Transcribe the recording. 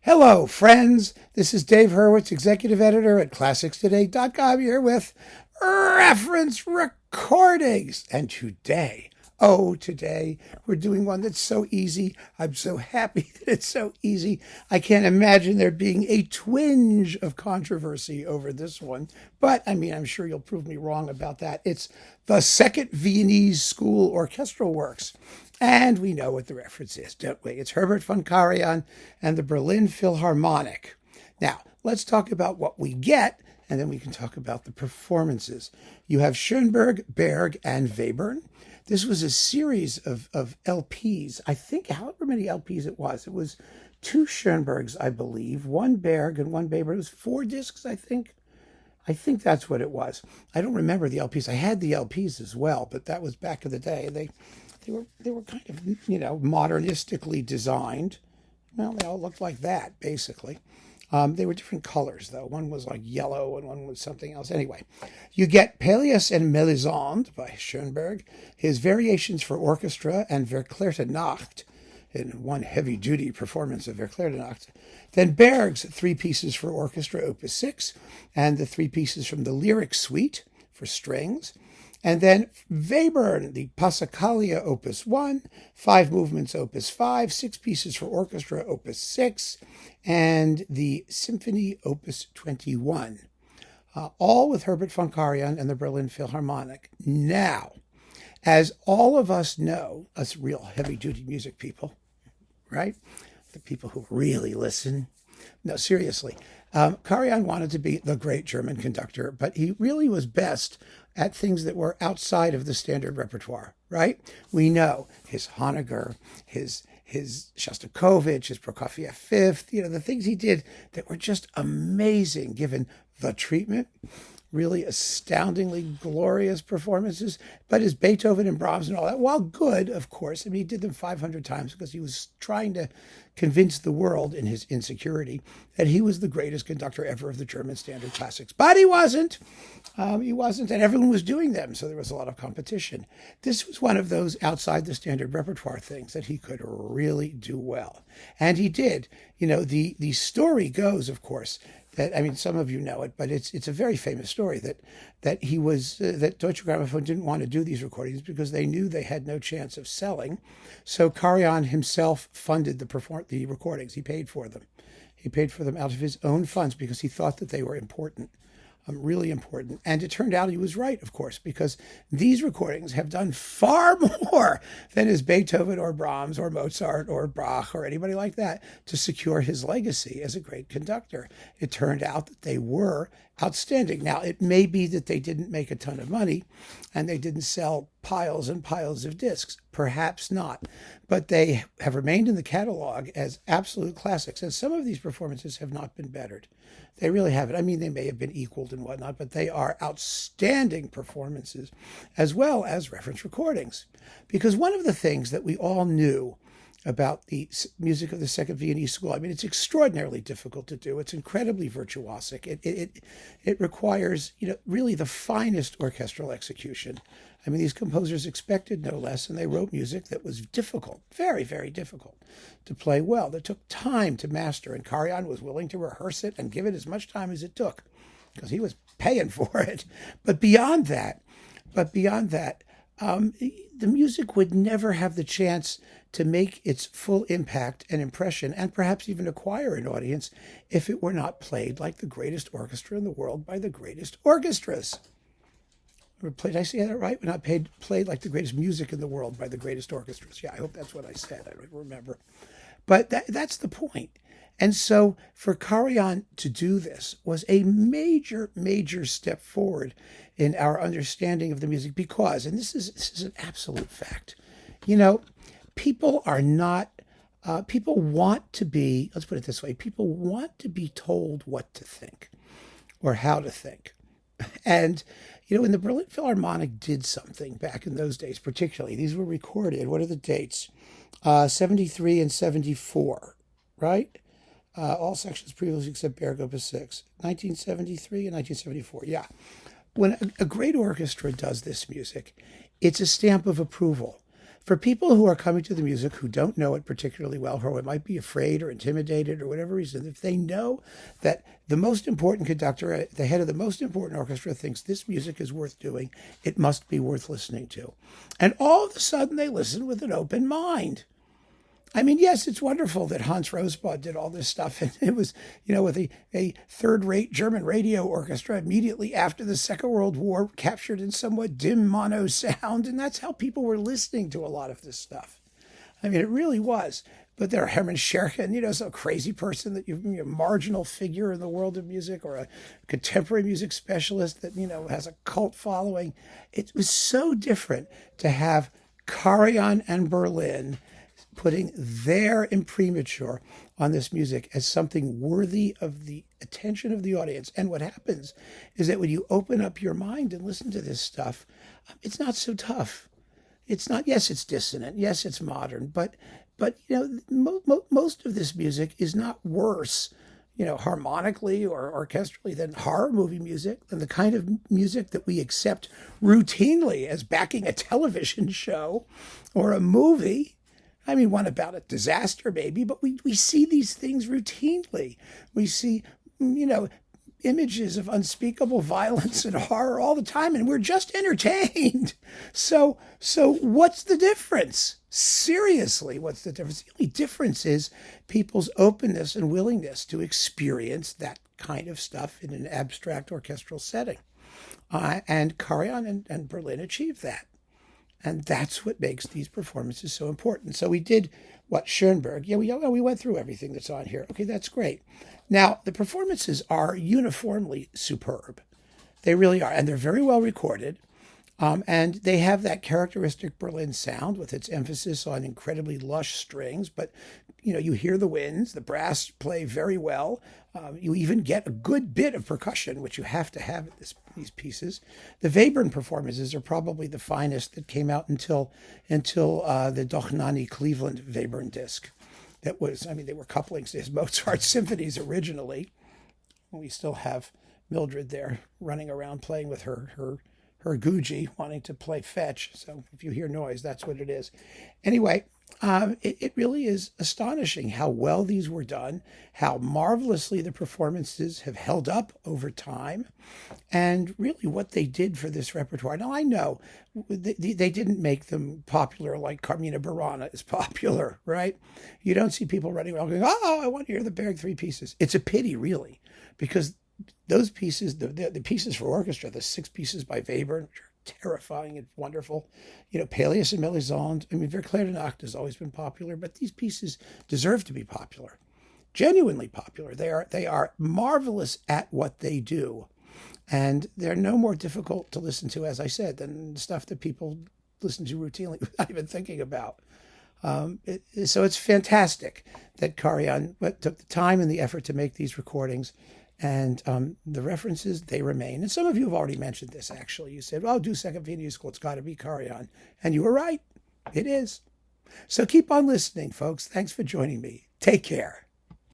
Hello, friends. This is Dave Hurwitz, executive editor at ClassicsToday.com, here with reference recordings. And today, we're doing one that's so easy. I'm so happy that it's so easy. I can't imagine there being a twinge of controversy over this one. But, I'm sure you'll prove me wrong about that. It's the Second Viennese School Orchestral Works. And we know what the reference is, don't we? It's Herbert von Karajan and the Berlin Philharmonic. Now, let's talk about what we get, and then we can talk about the performances. You have Schoenberg, Berg, and Webern. This was a series of LPs. I think however many LPs it was two Schoenbergs, I believe, one Berg and one Webern. It was 4 discs, I think. I think that's what it was. I don't remember the LPs. I had the LPs as well, but that was back in the day. They were kind of, modernistically designed. Well, they all looked like that, basically. They were different colors, though. One was like yellow and one was something else. Anyway, you get Pelléas and Mélisande by Schoenberg, his Variations for Orchestra and Verklärte Nacht, in one heavy-duty performance of Verklärte Nacht. Then Berg's 3 pieces for orchestra, Opus 6, and the 3 pieces from the Lyric Suite for strings. And then Webern, the Passacaglia, Opus 1, 5 movements, Opus 5, 6 pieces for orchestra, Opus 6, and the Symphony, Opus 21. All with Herbert von Karajan and the Berlin Philharmonic. Now, as all of us know, us real heavy-duty music people, right? The people who really listen. No, seriously. Karajan wanted to be the great German conductor, but he really was best at things that were outside of the standard repertoire, right? We know his Honegger, his Shostakovich, his Prokofiev Fifth, the things he did that were just amazing given the treatment. Really astoundingly glorious performances, but his Beethoven and Brahms and all that, while good, of course, he did them 500 times because he was trying to convince the world in his insecurity that he was the greatest conductor ever of the German standard classics. But he wasn't. And everyone was doing them, so there was a lot of competition. This was one of those outside the standard repertoire things that he could really do well. And he did. The story goes, of course, that, some of you know it, but it's a very famous story that Deutsche Grammophon didn't want to do these recordings because they knew they had no chance of selling. So Karajan himself funded the recordings. He paid for them. He paid for them out of his own funds because he thought that they were important. Really important. And it turned out he was right, of course, because these recordings have done far more than his Beethoven or Brahms or Mozart or Bach or anybody like that to secure his legacy as a great conductor. It turned out that they were outstanding. Now, it may be that they didn't make a ton of money and they didn't sell piles and piles of discs. Perhaps not. But they have remained in the catalog as absolute classics. And some of these performances have not been bettered. They really haven't. They may have been equaled and whatnot, but they are outstanding performances as well as reference recordings. Because one of the things that we all knew about the music of the Second Viennese School, it's extraordinarily difficult to do. It's incredibly virtuosic. It requires, really the finest orchestral execution. These composers expected no less, and they wrote music that was difficult, very, very difficult to play well, that took time to master, and Karajan was willing to rehearse it and give it as much time as it took, because he was paying for it. But beyond that, the music would never have the chance to make its full impact and impression, and perhaps even acquire an audience, if it were not played like the greatest orchestra in the world by the greatest orchestras. Did I say that right? We're not played like the greatest music in the world by the greatest orchestras. Yeah, I hope that's what I said. I don't remember. But that's the point. And so for Karajan to do this was a major, major step forward in our understanding of the music because, and this is an absolute fact, people are not, people want to be, let's put it this way, people want to be told what to think or how to think. And, when the Berlin Philharmonic did something back in those days, particularly, these were recorded, what are the dates? 73 and 74, right? All sections previously except Berg Opus 6, 1973 and 1974, yeah. When a great orchestra does this music, it's a stamp of approval. For people who are coming to the music who don't know it particularly well, or might be afraid or intimidated or whatever reason, if they know that the most important conductor, the head of the most important orchestra, thinks this music is worth doing, it must be worth listening to. And all of a sudden they listen with an open mind. I mean, yes, it's wonderful that Hans Rosbaud did all this stuff. And it was, with a third-rate German radio orchestra immediately after the Second World War, captured in somewhat dim mono sound. And that's how people were listening to a lot of this stuff. I mean, it really was. But there are Hermann Scherchen, some crazy person that you're a marginal figure in the world of music, or a contemporary music specialist that, has a cult following. It was so different to have Karajan and Berlin putting their imprimatur on this music as something worthy of the attention of the audience. And what happens is that when you open up your mind and listen to this stuff, it's not so tough. It's not, yes, it's dissonant. Yes, it's modern. But most of this music is not worse, harmonically or orchestrally than horror movie music, and the kind of music that we accept routinely as backing a television show or a movie. I mean, one about a disaster, maybe, but we see these things routinely. We see, images of unspeakable violence and horror all the time, and we're just entertained. So what's the difference? Seriously, what's the difference? The only difference is people's openness and willingness to experience that kind of stuff in an abstract orchestral setting. And Karajan and Berlin achieved that. And that's what makes these performances so important. So we did Schoenberg. Yeah, we went through everything that's on here. Okay, that's great. Now, the performances are uniformly superb. They really are. And they're very well recorded. And they have that characteristic Berlin sound with its emphasis on incredibly lush strings. But, you hear the winds. The brass play very well. You even get a good bit of percussion, which you have to have at these pieces. The Webern performances are probably the finest that came out until the Dochnani Cleveland Webern disc. That was, they were couplings to his Mozart symphonies originally. We still have Mildred there running around playing with her Gucci, wanting to play fetch. So if you hear noise, that's what it is. Anyway, it really is astonishing how well these were done, how marvelously the performances have held up over time, and really what they did for this repertoire. Now, I know they didn't make them popular like Carmina Burana is popular, right? You don't see people running around going, oh, I want to hear the Berg three pieces. It's a pity, really, because those pieces, the pieces for orchestra, the 6 pieces by Webern, which are terrifying and wonderful, Peleus and Melisande. Verclair de Nacht has always been popular, but these pieces deserve to be popular, genuinely popular. They are marvelous at what they do, and they're no more difficult to listen to, as I said, than the stuff that people listen to routinely without even thinking about. So it's fantastic that Karajan took the time and the effort to make these recordings. And the references, they remain. And some of you have already mentioned this, actually. You said, do Second Viennese School. It's got to be Karajan. And you were right. It is. So keep on listening, folks. Thanks for joining me. Take care.